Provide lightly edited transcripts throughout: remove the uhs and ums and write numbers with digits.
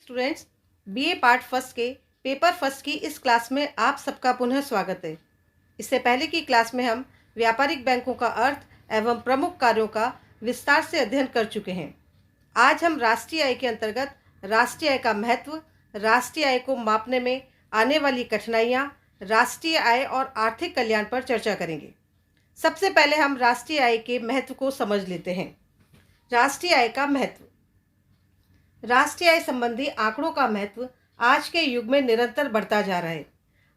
Students, BA part first के paper first की इस क्लास में आप सबका पुनः स्वागत है। इससे पहले की क्लास में हम व्यापारिक बैंकों का अर्थ एवं प्रमुख कार्यों का विस्तार से अध्ययन कर चुके हैं। आज हम राष्ट्रीय आय के अंतर्गत राष्ट्रीय आय का महत्व, राष्ट्रीय आय को मापने में आने वाली कठिनाइयाँ, राष्ट्रीय आय और आर्थिक कल्याण पर चर्चा करेंगे। सबसे पहले हम राष्ट्रीय आय के महत्व को समझ लेते हैं। राष्ट्रीय आय का महत्व। राष्ट्रीय आय संबंधी आंकड़ों का महत्व आज के युग में निरंतर बढ़ता जा रहा है।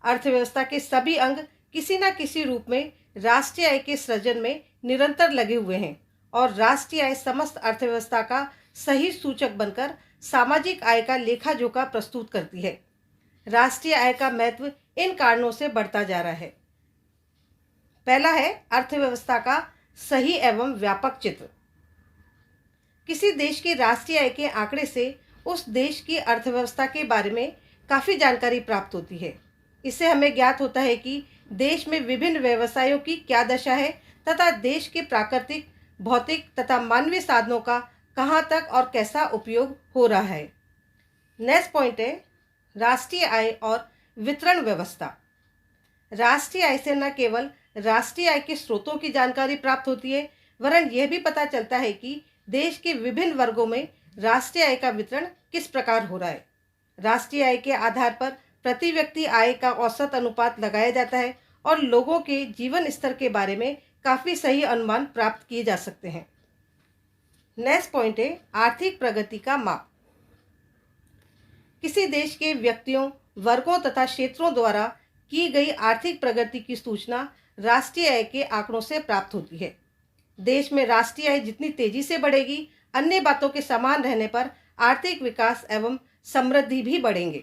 अर्थव्यवस्था के सभी अंग किसी न किसी रूप में राष्ट्रीय आय के सृजन में निरंतर लगे हुए हैं और राष्ट्रीय आय समस्त अर्थव्यवस्था का सही सूचक बनकर सामाजिक आय का लेखा जोखा प्रस्तुत करती है। राष्ट्रीय आय का महत्व इन कारणों से बढ़ता जा रहा है। पहला है अर्थव्यवस्था का सही एवं व्यापक चित्र। किसी देश की राष्ट्रीय आय के आंकड़े से उस देश की अर्थव्यवस्था के बारे में काफ़ी जानकारी प्राप्त होती है। इससे हमें ज्ञात होता है कि देश में विभिन्न व्यवसायों की क्या दशा है तथा देश के प्राकृतिक, भौतिक तथा मानवीय साधनों का कहाँ तक और कैसा उपयोग हो रहा है। नेक्स्ट पॉइंट है राष्ट्रीय आय और वितरण व्यवस्था। राष्ट्रीय आय से न केवल राष्ट्रीय आय के स्रोतों की जानकारी प्राप्त होती है, वरन यह भी पता चलता है कि देश के विभिन्न वर्गों में राष्ट्रीय आय का वितरण किस प्रकार हो रहा है। राष्ट्रीय आय के आधार पर प्रति व्यक्ति आय का औसत अनुपात लगाया जाता है और लोगों के जीवन स्तर के बारे में काफ़ी सही अनुमान प्राप्त किए जा सकते हैं। नेक्स्ट पॉइंट है आर्थिक प्रगति का माप। किसी देश के व्यक्तियों, वर्गों तथा क्षेत्रों द्वारा की गई आर्थिक प्रगति की सूचना राष्ट्रीय आय के आंकड़ों से प्राप्त होती है। देश में राष्ट्रीय आय जितनी तेजी से बढ़ेगी, अन्य बातों के समान रहने पर आर्थिक विकास एवं समृद्धि भी बढ़ेंगे।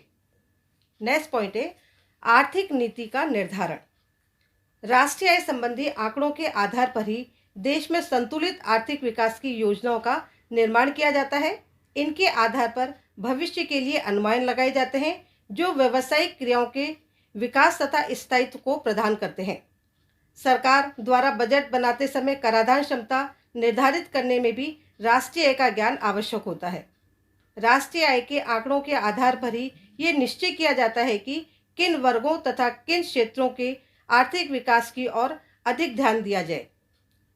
नेक्स्ट पॉइंट है आर्थिक नीति का निर्धारण। राष्ट्रीय आय संबंधी आंकड़ों के आधार पर ही देश में संतुलित आर्थिक विकास की योजनाओं का निर्माण किया जाता है। इनके आधार पर भविष्य के लिए अनुमान लगाए जाते हैं जो व्यावसायिक क्रियाओं के विकास तथा स्थायित्व को प्रदान करते हैं। सरकार द्वारा बजट बनाते समय कराधान क्षमता निर्धारित करने में भी राष्ट्रीय आय का ज्ञान आवश्यक होता है। राष्ट्रीय आय के आंकड़ों के आधार पर ही ये निश्चय किया जाता है कि किन वर्गों तथा किन क्षेत्रों के आर्थिक विकास की ओर अधिक ध्यान दिया जाए।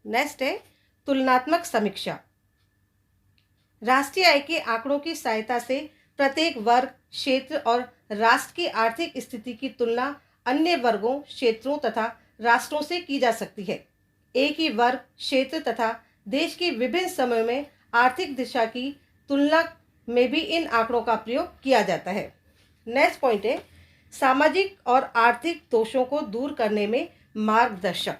नेक्स्ट है तुलनात्मक समीक्षा। राष्ट्रीय आय के आंकड़ों की सहायता से प्रत्येक वर्ग, क्षेत्र और राष्ट्र की आर्थिक स्थिति की तुलना अन्य वर्गों, क्षेत्रों तथा राष्ट्रों से की जा सकती है। एक ही वर्ग, क्षेत्र तथा देश की विभिन्न समयों में आर्थिक दिशा की तुलना में भी इन आंकड़ों का प्रयोग किया जाता है। नेक्स्ट पॉइंट है सामाजिक और आर्थिक दोषों को दूर करने में मार्गदर्शक।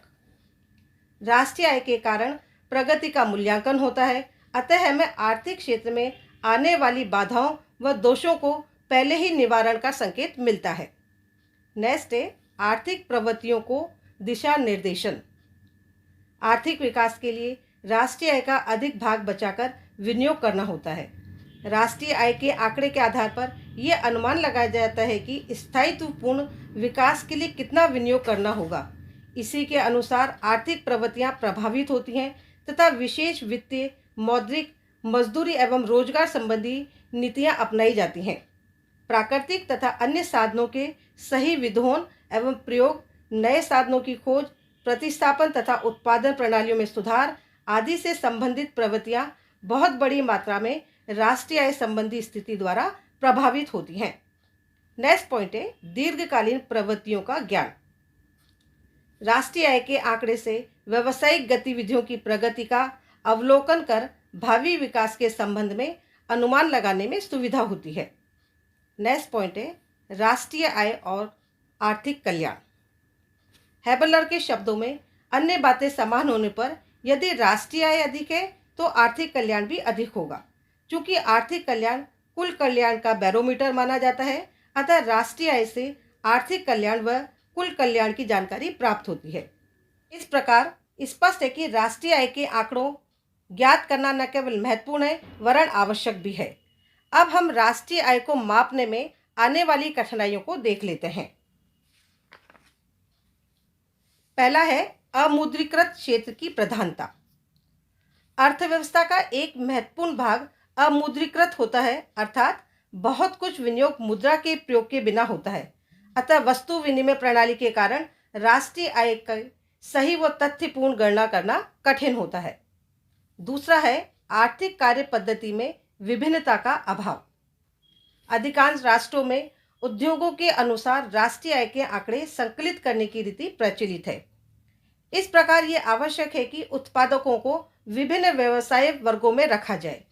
राष्ट्रीय आय के कारण प्रगति का मूल्यांकन होता है, अतः हमें आर्थिक क्षेत्र में आने वाली बाधाओं व दोषों को पहले ही निवारण का संकेत मिलता है। नेक्स्ट है आर्थिक प्रवृत्तियों को दिशा निर्देशन। आर्थिक विकास के लिए राष्ट्रीय आय का अधिक भाग बचाकर विनियोग करना होता है। राष्ट्रीय आय के आंकड़े के आधार पर यह अनुमान लगाया जाता है कि स्थायित्वपूर्ण विकास के लिए कितना विनियोग करना होगा। इसी के अनुसार आर्थिक प्रवृत्तियां प्रभावित होती हैं तथा विशेष वित्तीय, मौद्रिक, मजदूरी एवं रोजगार संबंधी नीतियां अपनाई जाती हैं। प्राकृतिक तथा अन्य साधनों के सही विधोन एवं प्रयोग, नए साधनों की खोज, प्रतिस्थापन तथा उत्पादन प्रणालियों में सुधार आदि से संबंधित प्रवृत्तियां बहुत बड़ी मात्रा में राष्ट्रीय आय संबंधी स्थिति द्वारा प्रभावित होती हैं। नेक्स्ट पॉइंट है दीर्घकालीन प्रवृत्तियों का ज्ञान। राष्ट्रीय आय के आंकड़े से व्यावसायिक गतिविधियों की प्रगति का अवलोकन कर भावी विकास के संबंध में अनुमान लगाने में सुविधा होती है। नेक्स्ट पॉइंट है राष्ट्रीय आय और आर्थिक कल्याण। हैबलर के शब्दों में अन्य बातें समान होने पर यदि राष्ट्रीय आय अधिक है तो आर्थिक कल्याण भी अधिक होगा। चूंकि आर्थिक कल्याण कुल कल्याण का बैरोमीटर माना जाता है, अतः राष्ट्रीय आय से आर्थिक कल्याण व कुल कल्याण की जानकारी प्राप्त होती है। इस प्रकार स्पष्ट है कि राष्ट्रीय आय के आंकड़ों ज्ञात करना न केवल महत्वपूर्ण है वरन आवश्यक भी है। अब हम राष्ट्रीय आय को मापने में आने वाली कठिनाइयों को देख लेते हैं। पहला है अमुद्रीकृत क्षेत्र की प्रधानता। अर्थव्यवस्था का एक महत्वपूर्ण भाग अमुद्रीकृत होता है, अर्थात बहुत कुछ विनियोग मुद्रा के प्रयोग के बिना होता है। अतः वस्तु विनिमय प्रणाली के कारण राष्ट्रीय आय का सही व तथ्यपूर्ण गणना करना कठिन होता है। दूसरा है आर्थिक कार्य पद्धति में विभिन्नता का अभाव। अधिकांश राष्ट्रों में उद्योगों के अनुसार राष्ट्रीय आय के आंकड़े संकलित करने की रीति प्रचलित है। इस प्रकार ये आवश्यक है कि उत्पादकों को विभिन्न व्यवसाय वर्गों में रखा जाए।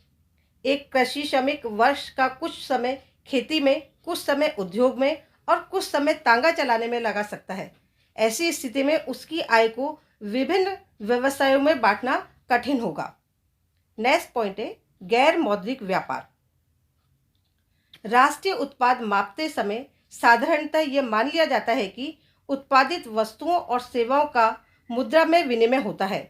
एक कृषि श्रमिक वर्ष का कुछ समय खेती में, कुछ समय उद्योग में और कुछ समय तांगा चलाने में लगा सकता है। ऐसी स्थिति में उसकी आय को विभिन्न व्यवसायों में बांटना कठिन होगा। नेक्स्ट पॉइंट है गैर मौद्रिक व्यापार। राष्ट्रीय उत्पाद मापते समय साधारणतः यह मान लिया जाता है कि उत्पादित वस्तुओं और सेवाओं का मुद्रा में विनिमय होता है।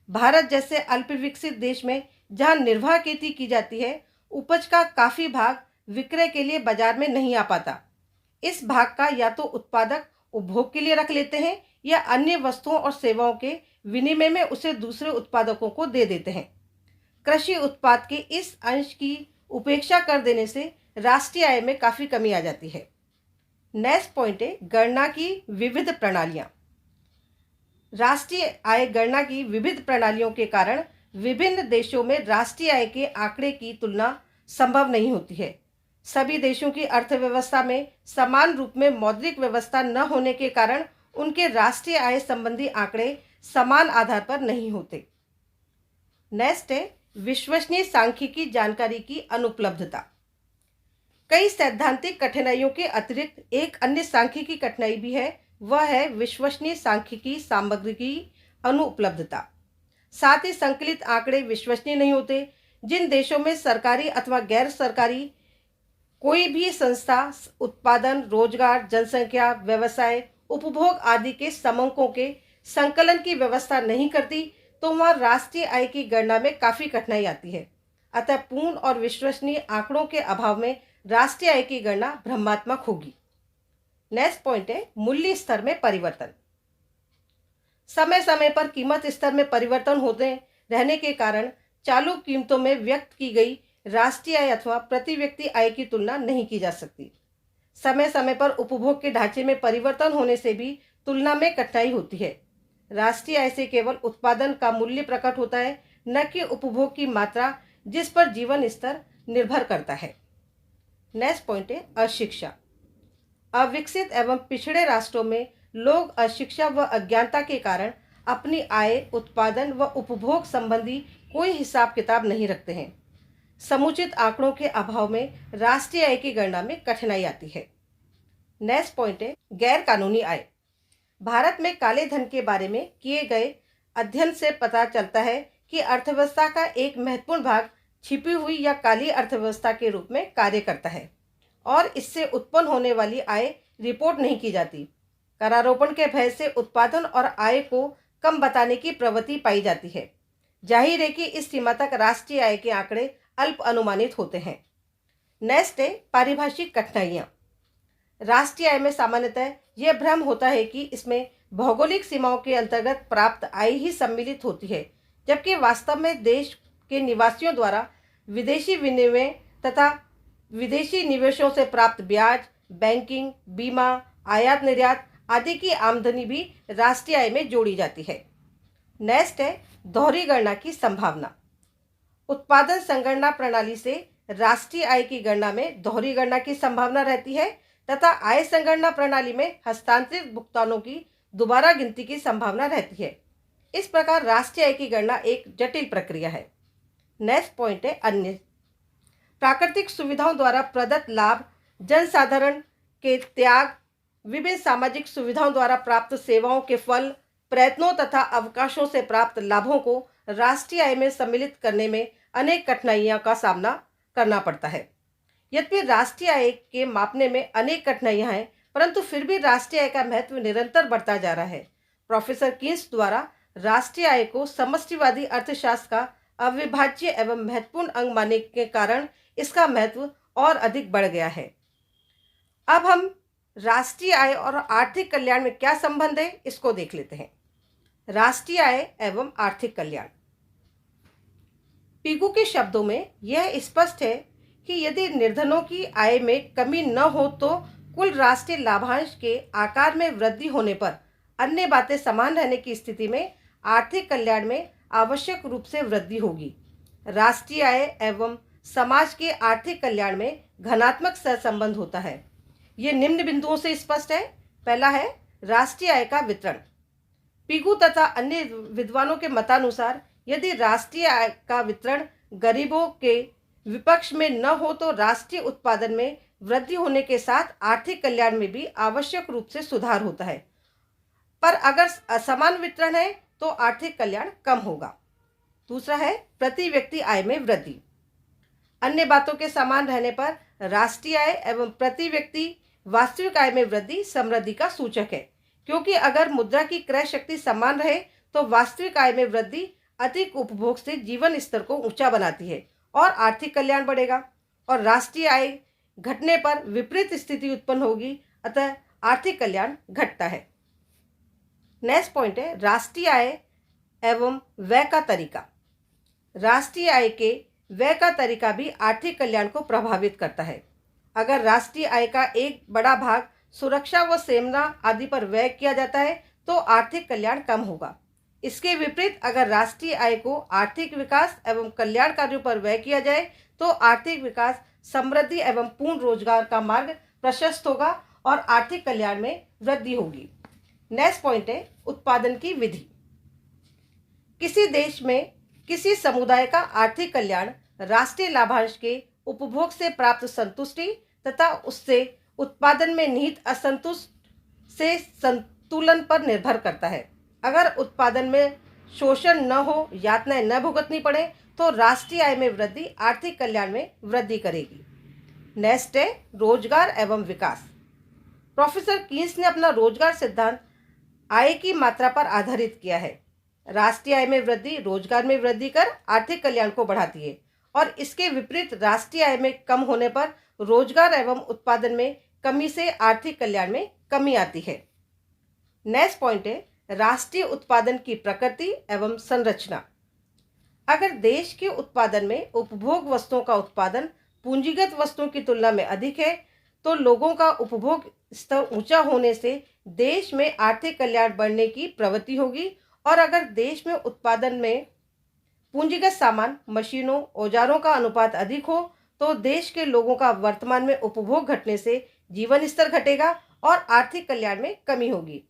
भारत जैसे अल्पविकसित देश में जहां निर्वाह खेती की जाती है, उपज का काफ़ी भाग विक्रय के लिए बाजार में नहीं आ पाता। इस भाग का या तो उत्पादक उपभोग के लिए रख लेते हैं या अन्य वस्तुओं और सेवाओं के विनिमय में उसे दूसरे उत्पादकों को दे देते हैं। कृषि उत्पाद के इस अंश की उपेक्षा कर देने से राष्ट्रीय आय में काफ़ी कमी आ जाती है। नेक्स्ट पॉइंट है गणना की विविध प्रणालियां। राष्ट्रीय आय गणना की विविध प्रणालियों के कारण विभिन्न देशों में राष्ट्रीय आय के आंकड़े की तुलना संभव नहीं होती है। सभी देशों की अर्थव्यवस्था में समान रूप में मौद्रिक व्यवस्था न होने के कारण उनके राष्ट्रीय आय संबंधी आंकड़े समान आधार पर नहीं होते। नेक्स्ट है विश्वसनीय सांख्यिकी जानकारी की अनुपलब्धता। कई सैद्धांतिक कठिनाइयों के अतिरिक्त एक अन्य सांख्यिकी कठिनाई भी है, वह है विश्वसनीय सांख्यिकी सामग्री की अनुपलब्धता। साथ ही संकलित आंकड़े विश्वसनीय नहीं होते। जिन देशों में सरकारी अथवा गैर सरकारी कोई भी संस्था उत्पादन, रोजगार, जनसंख्या, व्यवसाय, उपभोग आदि के समंकों के संकलन की व्यवस्था नहीं करती, तो वहाँ राष्ट्रीय आय की गणना में काफ़ी कठिनाई आती है। अतः पूर्ण और विश्वसनीय आंकड़ों के अभाव में राष्ट्रीय आय की गणना भ्रमात्मक होगी। नेक्स्ट पॉइंट है मूल्य स्तर में परिवर्तन। समय समय पर कीमत स्तर में परिवर्तन होते रहने के कारण चालू कीमतों में व्यक्त की गई राष्ट्रीय आय अथवा प्रति व्यक्ति आय की तुलना नहीं की जा सकती। समय समय पर उपभोग के ढांचे में परिवर्तन होने से भी तुलना में कठिनाई होती है। राष्ट्रीय आय से केवल उत्पादन का मूल्य प्रकट होता है, न कि उपभोग की मात्रा जिस पर जीवन स्तर निर्भर करता है। नेक्स्ट पॉइंट है अशिक्षा। अविकसित एवं पिछड़े राष्ट्रों में लोग अशिक्षा व अज्ञानता के कारण अपनी आय, उत्पादन व उपभोग संबंधी कोई हिसाब किताब नहीं रखते हैं। समुचित आंकड़ों के अभाव में राष्ट्रीय आय की गणना में कठिनाई आती है। नेक्स्ट पॉइंट है गैर कानूनी आय। भारत में काले धन के बारे में किए गए अध्ययन से पता चलता है कि अर्थव्यवस्था का एक महत्वपूर्ण भाग छिपी हुई या काली अर्थव्यवस्था के रूप में कार्य करता है और इससे उत्पन्न होने वाली आय रिपोर्ट नहीं की जाती। करारोपण के भय से उत्पादन और आय को कम बताने की प्रवृत्ति पाई जाती है। जाहिर है कि इस सीमा तक राष्ट्रीय आय के आंकड़े अल्प अनुमानित होते हैं। नेक्स्ट है पारिभाषिक कठिनाइयाँ। राष्ट्रीय आय में सामान्यतः यह भ्रम होता है कि इसमें भौगोलिक सीमाओं के अंतर्गत प्राप्त आय ही सम्मिलित होती है, जबकि वास्तव में देश के निवासियों द्वारा विदेशी विनिमय तथा विदेशी निवेशों से प्राप्त ब्याज, बैंकिंग, बीमा, आयात निर्यात आदि की आमदनी भी राष्ट्रीय आय में जोड़ी जाती है। नेक्स्ट है दोहरी गणना की संभावना। उत्पादन संगणना प्रणाली से राष्ट्रीय आय की गणना में दोहरी गणना की संभावना रहती है तथा आय संगणना प्रणाली में हस्तांतरित भुगतानों की दोबारा गिनती की संभावना रहती है। इस प्रकार राष्ट्रीय आय की गणना एक जटिल प्रक्रिया है। नेक्स्ट पॉइंट है अन्य। प्राकृतिक सुविधाओं द्वारा प्रदत्त लाभ, जनसाधारण के त्याग, विभिन्न सामाजिक सुविधाओं द्वारा प्राप्त सेवाओं के फल, प्रयत्नों तथा अवकाशों से प्राप्त लाभों को राष्ट्रीय आय में सम्मिलित करने में अनेक कठिनाइयों का सामना करना पड़ता है। यद्यपि राष्ट्रीय आय के मापने में अनेक कठिनाइयां हैं, परंतु फिर भी राष्ट्रीय आय का महत्व निरंतर बढ़ता जा रहा है। प्रोफेसर कीन्स द्वारा राष्ट्रीय आय को समष्टिवादी अर्थशास्त्र का अविभाज्य एवं महत्वपूर्ण अंग मानने के कारण इसका महत्व और अधिक बढ़ गया है। अब हम राष्ट्रीय आय और आर्थिक कल्याण में क्या संबंध है, इसको देख लेते हैं। राष्ट्रीय आय एवं आर्थिक कल्याण। पिगू के शब्दों में यह स्पष्ट है कि यदि निर्धनों की आय में कमी न हो तो कुल राष्ट्रीय लाभांश के आकार में वृद्धि होने पर अन्य बातें समान रहने की स्थिति में आर्थिक कल्याण में आवश्यक रूप से वृद्धि होगी। राष्ट्रीय आय एवं समाज के आर्थिक कल्याण में घनात्मक सहसंबंध होता है। ये निम्न बिंदुओं से स्पष्ट है। पहला है राष्ट्रीय आय का वितरण। पिगू तथा अन्य विद्वानों के मतानुसार यदि राष्ट्रीय आय का वितरण गरीबों के विपक्ष में न हो तो राष्ट्रीय उत्पादन में वृद्धि होने के साथ आर्थिक कल्याण में भी आवश्यक रूप से सुधार होता है। पर अगर असमान वितरण है तो आर्थिक कल्याण कम होगा। दूसरा है प्रति व्यक्ति आय में वृद्धि। अन्य बातों के समान रहने पर राष्ट्रीय आय एवं प्रति व्यक्ति वास्तविक आय में वृद्धि समृद्धि का सूचक है, क्योंकि अगर मुद्रा की क्रय शक्ति समान रहे तो वास्तविक आय में वृद्धि अधिक उपभोग से जीवन स्तर को ऊंचा बनाती है और आर्थिक कल्याण बढ़ेगा। और राष्ट्रीय आय घटने पर विपरीत स्थिति उत्पन्न होगी, अतः आर्थिक कल्याण घटता है। नेक्स्ट पॉइंट है राष्ट्रीय आय एवं व्यय का तरीका। राष्ट्रीय आय के व्यय का तरीका भी आर्थिक कल्याण को प्रभावित करता है। अगर राष्ट्रीय आय का एक बड़ा भाग सुरक्षा व सेना आदि पर व्यय किया जाता है तो आर्थिक कल्याण कम होगा। इसके विपरीत अगर राष्ट्रीय आय को आर्थिक विकास एवं कल्याण कार्यों पर व्यय किया जाए तो आर्थिक विकास, समृद्धि एवं पूर्ण रोजगार का मार्ग प्रशस्त होगा और आर्थिक कल्याण में वृद्धि होगी। नेक्स्ट पॉइंट है उत्पादन की विधि। किसी देश में किसी समुदाय का आर्थिक कल्याण राष्ट्रीय लाभांश के उपभोग से प्राप्त संतुष्टि तथा उससे उत्पादन में निहित असंतुष्ट से संतुलन पर निर्भर करता है। अगर उत्पादन में शोषण न हो, यातनाएं न भुगतनी पड़े तो राष्ट्रीय आय में वृद्धि आर्थिक कल्याण में वृद्धि करेगी। नेक्स्ट है रोजगार एवं विकास। प्रोफेसर कीन्स ने अपना रोजगार सिद्धांत आय की मात्रा पर आधारित किया है। राष्ट्रीय आय में वृद्धि रोजगार में वृद्धि कर आर्थिक कल्याण को बढ़ाती है और इसके विपरीत राष्ट्रीय आय में कम होने पर रोजगार एवं उत्पादन में कमी से आर्थिक कल्याण में कमी आती है। नेक्स्ट पॉइंट है राष्ट्रीय उत्पादन की प्रकृति एवं संरचना। अगर देश के उत्पादन में उपभोग वस्तुओं का उत्पादन पूंजीगत वस्तुओं की तुलना में अधिक है तो लोगों का उपभोग स्तर ऊंचा होने से देश में आर्थिक कल्याण बढ़ने की प्रवृत्ति होगी। और अगर देश में उत्पादन में पूंजीगत सामान, मशीनों, औजारों का अनुपात अधिक हो तो देश के लोगों का वर्तमान में उपभोग घटने से जीवन स्तर घटेगा और आर्थिक कल्याण में कमी होगी।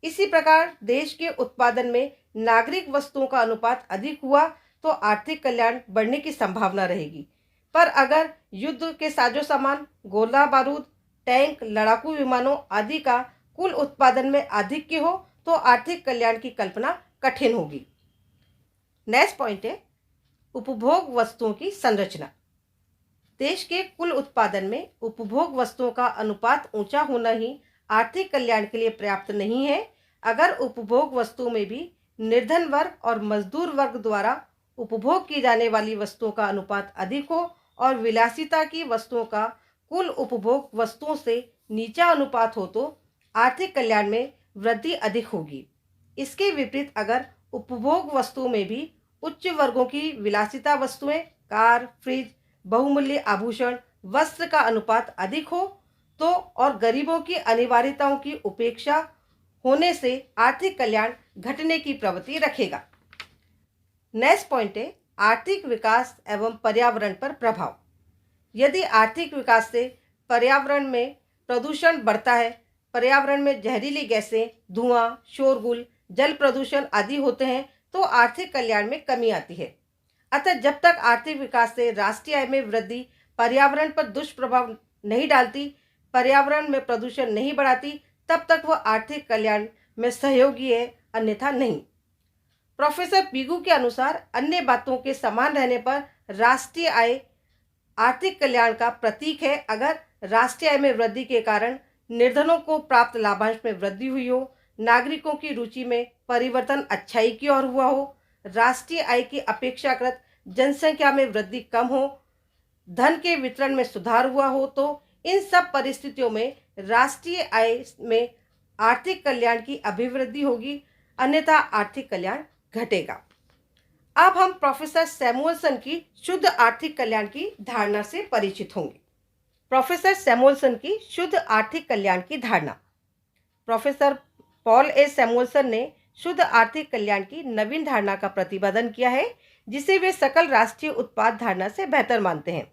इसी प्रकार देश के उत्पादन में नागरिक वस्तुओं का अनुपात अधिक हुआ तो आर्थिक कल्याण बढ़ने की संभावना रहेगी। पर अगर युद्ध के साजो सामान, गोला बारूद, टैंक, लड़ाकू विमानों आदि का कुल उत्पादन में आधिक्य हो तो आर्थिक कल्याण की कल्पना कठिन होगी। नेक्स्ट पॉइंट है उपभोग वस्तुओं की संरचना। देश के कुल उत्पादन में उपभोग वस्तुओं का अनुपात ऊंचा होना ही आर्थिक कल्याण के लिए पर्याप्त नहीं है। अगर उपभोग वस्तुओं में भी निर्धन वर्ग और मजदूर वर्ग द्वारा उपभोग की जाने वाली वस्तुओं का अनुपात अधिक हो और विलासिता की वस्तुओं का कुल उपभोग वस्तुओं से नीचा अनुपात हो तो आर्थिक कल्याण में वृद्धि अधिक होगी। इसके विपरीत अगर उपभोग वस्तुओं में भी उच्च वर्गों की विलासिता वस्तुएं, कार, फ्रिज, बहुमूल्य आभूषण, वस्त्र का अनुपात अधिक हो तो और गरीबों की अनिवार्यताओं की उपेक्षा होने से आर्थिक कल्याण घटने की प्रवृत्ति रखेगा। नेक्स्ट पॉइंट है आर्थिक विकास एवं पर्यावरण पर प्रभाव। यदि आर्थिक विकास से पर्यावरण में प्रदूषण बढ़ता है, पर्यावरण में जहरीली गैसें, धुआं, शोरगुल, जल प्रदूषण आदि होते हैं तो आर्थिक कल्याण में कमी आती है। अतः जब तक आर्थिक विकास से राष्ट्रीय आय में वृद्धि पर्यावरण पर दुष्प्रभाव नहीं डालती, पर्यावरण में प्रदूषण नहीं बढ़ाती, तब तक वह आर्थिक कल्याण में सहयोगी है, अन्यथा नहीं। प्रोफेसर पीगू के अनुसार अन्य बातों के समान रहने पर राष्ट्रीय आय आर्थिक कल्याण का प्रतीक है। अगर राष्ट्रीय आय में वृद्धि के कारण निर्धनों को प्राप्त लाभांश में वृद्धि हुई हो, नागरिकों की रुचि में परिवर्तन अच्छाई की ओर हुआ हो, राष्ट्रीय आय की अपेक्षाकृत जनसंख्या में वृद्धि कम हो, धन के वितरण में सुधार हुआ हो, तो इन सब परिस्थितियों में राष्ट्रीय आय में आर्थिक कल्याण की अभिवृद्धि होगी, अन्यथा आर्थिक कल्याण घटेगा। अब हम प्रोफेसर सैमुअलसन की शुद्ध आर्थिक कल्याण की धारणा से परिचित होंगे। प्रोफेसर सैमुअलसन की शुद्ध आर्थिक कल्याण की धारणा। प्रोफेसर पॉल ए सैमुअलसन ने शुद्ध आर्थिक कल्याण की नवीन धारणा का प्रतिपादन किया है, जिसे वे सकल राष्ट्रीय उत्पाद धारणा से बेहतर मानते हैं।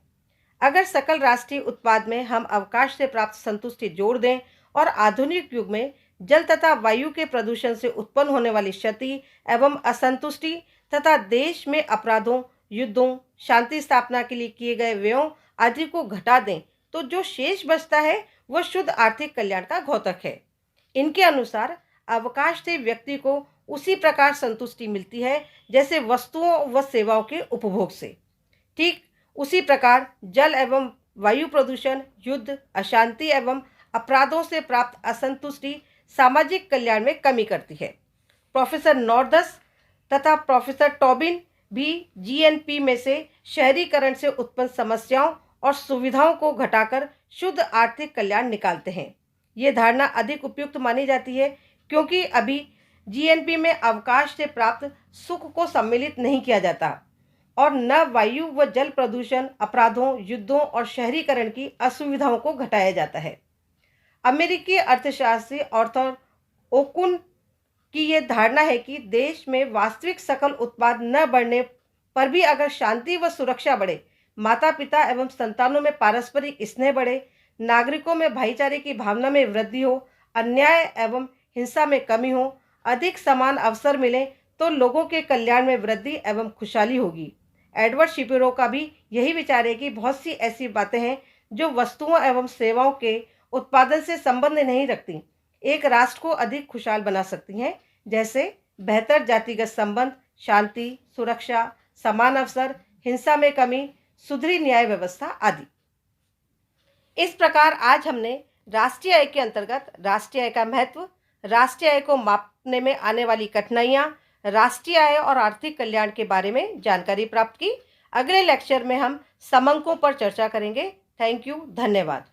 अगर सकल राष्ट्रीय उत्पाद में हम अवकाश से प्राप्त संतुष्टि जोड़ दें और आधुनिक युग में जल तथा वायु के प्रदूषण से उत्पन्न होने वाली क्षति एवं असंतुष्टि तथा देश में अपराधों, युद्धों, शांति स्थापना के लिए किए गए व्ययों आदि को घटा दें, तो जो शेष बचता है वह शुद्ध आर्थिक कल्याण का द्योतक है। इनके अनुसार अवकाश से व्यक्ति को उसी प्रकार संतुष्टि मिलती है जैसे वस्तुओं व सेवाओं के उपभोग से। ठीक उसी प्रकार जल एवं वायु प्रदूषण, युद्ध, अशांति एवं अपराधों से प्राप्त असंतुष्टि सामाजिक कल्याण में कमी करती है। प्रोफेसर नॉर्दस तथा प्रोफेसर टॉबिन भी जीएनपी में से शहरीकरण से उत्पन्न समस्याओं और सुविधाओं को घटाकर शुद्ध आर्थिक कल्याण निकालते हैं। ये धारणा अधिक उपयुक्त मानी जाती है क्योंकि अभी जीएनपी में अवकाश से प्राप्त सुख को सम्मिलित नहीं किया जाता और न वायु व जल प्रदूषण, अपराधों, युद्धों और शहरीकरण की असुविधाओं को घटाया जाता है। अमेरिकी अर्थशास्त्री आर्थर ओकुन की ये धारणा है कि देश में वास्तविक सकल उत्पाद न बढ़ने पर भी अगर शांति व सुरक्षा बढ़े, माता पिता एवं संतानों में पारस्परिक स्नेह बढ़े, नागरिकों में भाईचारे की भावना में वृद्धि हो, अन्याय एवं हिंसा में कमी हो, अधिक समान अवसर मिले, तो लोगों के कल्याण में वृद्धि एवं खुशहाली होगी। एडवर्ड शिपिरो का भी यही विचार है कि बहुत सी ऐसी बातें हैं जो वस्तुओं एवं सेवाओं के उत्पादन से संबंध नहीं रखती, एक राष्ट्र को अधिक खुशहाल बना सकती हैं, जैसे बेहतर जातिगत संबंध, शांति, सुरक्षा, समान अवसर, हिंसा में कमी, सुधरी न्याय व्यवस्था आदि। इस प्रकार आज हमने राष्ट्रीय आय के अंतर्गत राष्ट्रीय आय का महत्व, राष्ट्रीय आय को मापने में आने वाली कठिनाइयाँ, राष्ट्रीय आय और आर्थिक कल्याण के बारे में जानकारी प्राप्त की। अगले लेक्चर में हम समंकों पर चर्चा करेंगे। थैंक यू, धन्यवाद।